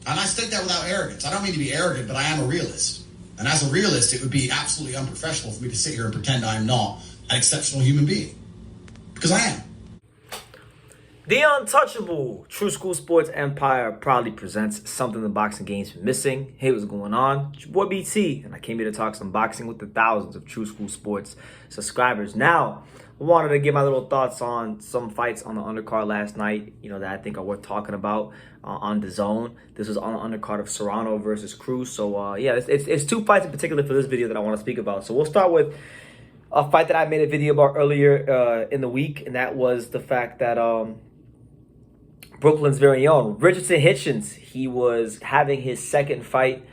And I state that without arrogance. I don't mean to be arrogant, but I am a realist. And as a realist, it would be absolutely unprofessional for me to sit here and pretend I'm not an exceptional human being. Because I am. The untouchable True School Sports Empire proudly presents something the boxing game's been missing. Hey, what's going on? It's your boy BT, and I came here to talk some boxing with the thousands of True School Sports subscribers. Now, I wanted to give my little thoughts on some fights on the undercard last night, that I think are worth talking about on the zone. This was on the undercard of Serrano versus Cruz. So, it's two fights in particular for this video that I want to speak about. So we'll start with a fight that I made a video about earlier in the week, and that was the fact that Brooklyn's very own Richardson Hitchins, he was having his second fight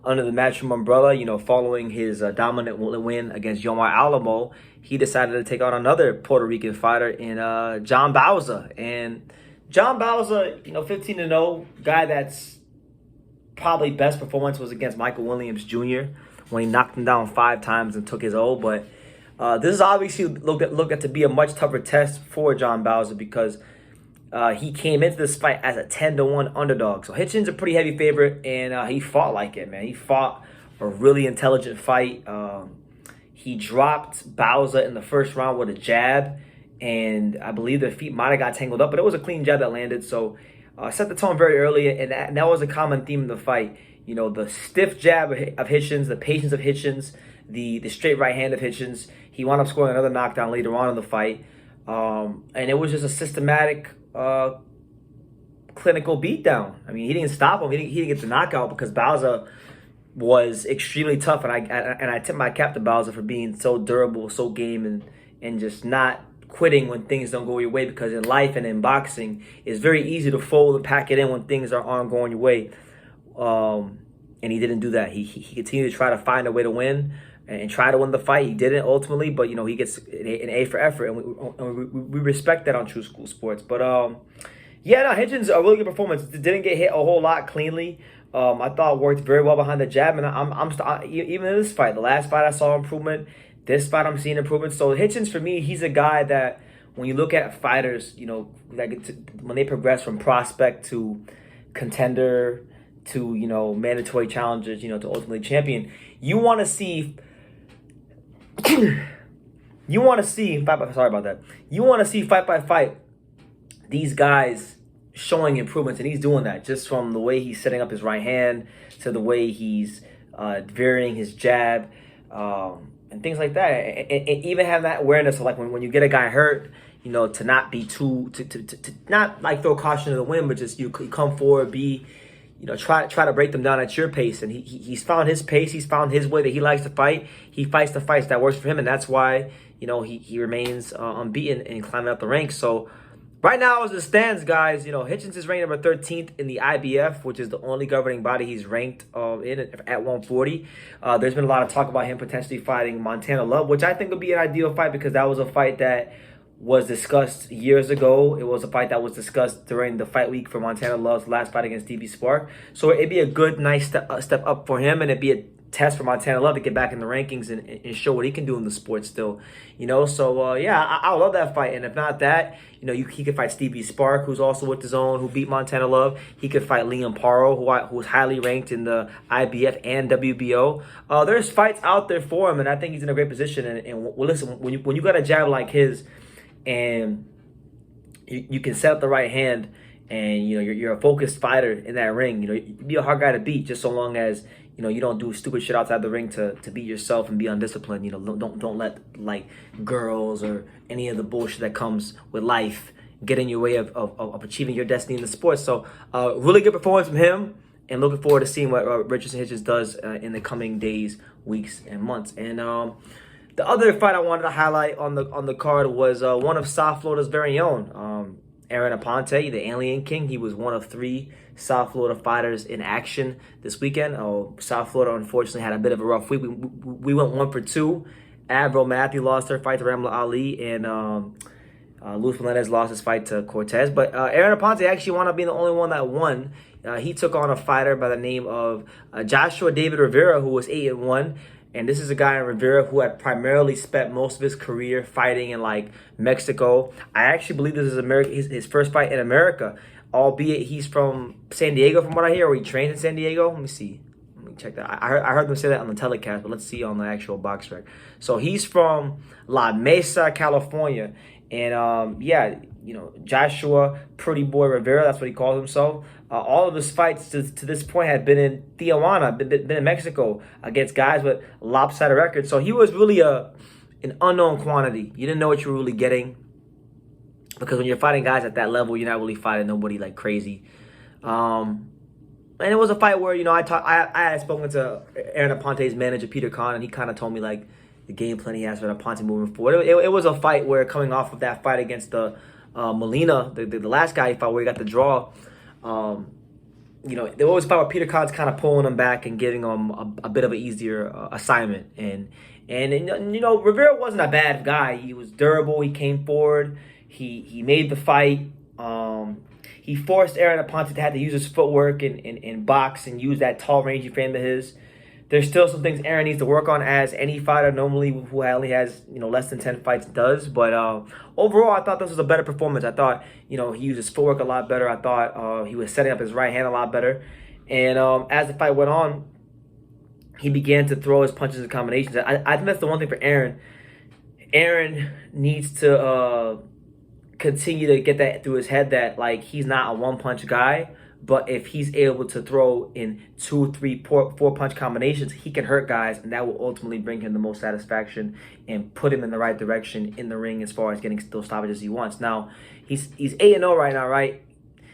under the Matchroom umbrella. Following his dominant win against Yomar Alamo, he decided to take on another Puerto Rican fighter in John Bauza. And John Bauza, 15-0, guy that's probably best performance was against Michael Williams Jr. when he knocked him down 5 times and took his O. But this is obviously looked at to be a much tougher test for John Bauza because he came into this fight as a 10-1 underdog. So Hitchins a pretty heavy favorite, and he fought like it, man. He fought a really intelligent fight. He dropped Bauza in the first round with a jab, and I believe their feet might have got tangled up, but it was a clean jab that landed. So set the tone very early, and that was a common theme of the fight. The stiff jab of Hitchins, the patience of Hitchins, the straight right hand of Hitchins. He wound up scoring another knockdown later on in the fight. And it was just a systematic clinical beatdown. I mean, he didn't stop him. He didn't get the knockout because Bauza was extremely tough, and I tip my cap to Bauza for being so durable, so game, and just not quitting when things don't go your way. Because in life and in boxing, it's very easy to fold and pack it in when things aren't going your way. And he didn't do that. He continued to try to find a way to win and try to win the fight. He didn't ultimately, but he gets an A for effort, and we respect that on True School Sports. But Hitchins a really good performance. Didn't get hit a whole lot cleanly. I thought worked very well behind the jab, and I'm even in this fight, the last fight I saw improvement. This fight I'm seeing improvement. So Hitchins for me, he's a guy that when you look at fighters, when they progress from prospect to contender to mandatory challengers, to ultimately champion, you want to see. You want to see fight by fight these guys showing improvements, and he's doing that just from the way he's setting up his right hand to the way he's varying his jab and things like that, and even having that awareness of like when you get a guy hurt, to not be to not like throw caution to the wind, but just you come forward, try to break them down at your pace. And he's found his pace. He's found his way that he likes to fight. He fights the fights that works for him, and that's why he remains unbeaten and climbing up the ranks. So right now, as it stands, guys, Hitchins is ranked number 13th in the IBF, which is the only governing body he's ranked in at 140. There's been a lot of talk about him potentially fighting Montana Love, which I think would be an ideal fight because that was a fight that was discussed years ago. It was a fight that was discussed during the fight week for Montana Love's last fight against Stevie Spark. So it'd be a good, nice step up for him, and it'd be a test for Montana Love to get back in the rankings and show what he can do in the sport still. So I love that fight. And if not that, he could fight Stevie Spark, who's also with his own, who beat Montana Love. He could fight Liam Paro, who's highly ranked in the IBF and WBO. There's fights out there for him, and I think he's in a great position. And listen, when you got a jab like his, and you can set up the right hand, and you're a focused fighter in that ring, you'd be a hard guy to beat just so long as you don't do stupid shit outside the ring to beat yourself and be undisciplined. Don't let like girls or any of the bullshit that comes with life get in your way of achieving your destiny in the sport. So really good performance from him, and looking forward to seeing what Richardson Hitchins does in the coming days, weeks, and months. And the other fight I wanted to highlight on the card was one of South Florida's very own, Aaron Aponte, the Alien King. He was one of 3 South Florida fighters in action this weekend. South Florida, unfortunately, had a bit of a rough week. We went 1 for 2. Avril Matthew lost her fight to Ramla Ali, and Luis Melendez lost his fight to Cortez. But Aaron Aponte actually wound up being the only one that won. He took on a fighter by the name of Joshua David Rivera, who was 8-1. And this is a guy in Rivera who had primarily spent most of his career fighting in like Mexico. I actually believe this is his first fight in America. albeit he's from San Diego from what I hear, or he trains in San Diego. Let me see. Let me check that. I heard them say that on the telecast, but let's see on the actual box rec. So he's from La Mesa, California. And yeah, you know, Joshua Pretty Boy Rivera, that's what he calls himself. All of his fights to this point had been in Tijuana, been in Mexico, against guys with lopsided records. So he was really an unknown quantity. You didn't know what you were really getting, because when you're fighting guys at that level, you're not really fighting nobody like crazy. And it was a fight where, you know, I had spoken to Aaron Aponte's manager, Peter Kahn, and he kind of told me, like, the game plan he has for Aponte moving forward. It was a fight where, coming off of that fight against the Molina, the last guy he fought where he got the draw, you know, there was a fight where Peter Kahn's kind of pulling him back and giving him a bit of an easier assignment. And you know, Rivera wasn't a bad guy. He was durable. He came forward. He made the fight. He forced Aaron Aponte to have to use his footwork and box and use that tall, rangy frame of his. There's still some things Aaron needs to work on, as any fighter normally who only has, you know, less than 10 fights does. But overall, I thought this was a better performance. I thought, you know, he used his footwork a lot better. I thought he was setting up his right hand a lot better. And as the fight went on, he began to throw his punches and combinations. I think that's the one thing for Aaron. Aaron needs to continue to get that through his head that, like, he's not a one-punch guy. But if he's able to throw in 2, 3, 4 punch combinations, he can hurt guys, and that will ultimately bring him the most satisfaction and put him in the right direction in the ring as far as getting those stoppages he wants. Now, he's 8-0 right now, right?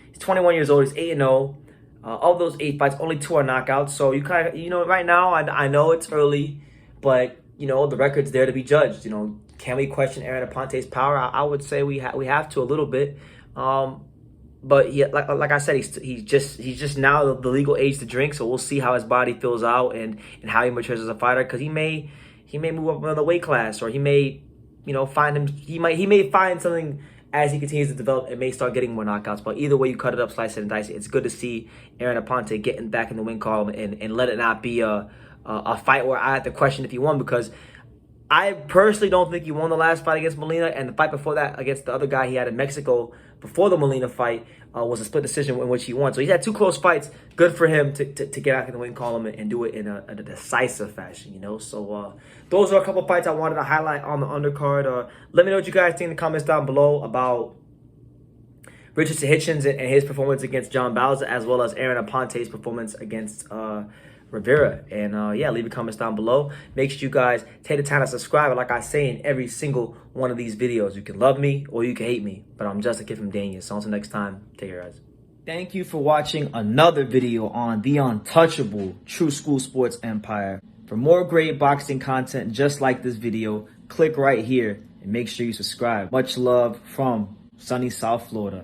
He's 21 years old. He's 8-0. Of those 8 fights, only 2 are knockouts. So you kind of, you know, right now, I know it's early, but, you know, the record's there to be judged. You know, can we question Aaron Aponte's power? I would say we have to a little bit. But yeah, like I said, he's just now the legal age to drink. So we'll see how his body fills out and how he matures as a fighter. Because he may move up another weight class, or he may, you know, he may find something as he continues to develop and may start getting more knockouts. But either way you cut it up, slice it and dice it, it's good to see Aaron Aponte getting back in the win column and let it not be a fight where I have to question if he won, because I personally don't think he won the last fight against Molina, and the fight before that against the other guy he had in Mexico before the Molina fight was a split decision in which he won. So he's had 2 close fights. Good for him to get back in the win column and do it in a decisive fashion, you know. So those are a couple fights I wanted to highlight on the undercard. Let me know what you guys think in the comments down below about Richardson Hitchins and his performance against John Bauza, as well as Aaron Aponte's performance against Rivera. And yeah, leave your comments down below. Make sure you guys take the time to subscribe. And like I say in every single one of these videos, you can love me or you can hate me, but I'm just a kid from Dania. So until next time, take care, guys. Thank you for watching another video on the untouchable True School Sports Empire. For more great boxing content just like this video, click right here and make sure you subscribe. Much love from sunny South Florida.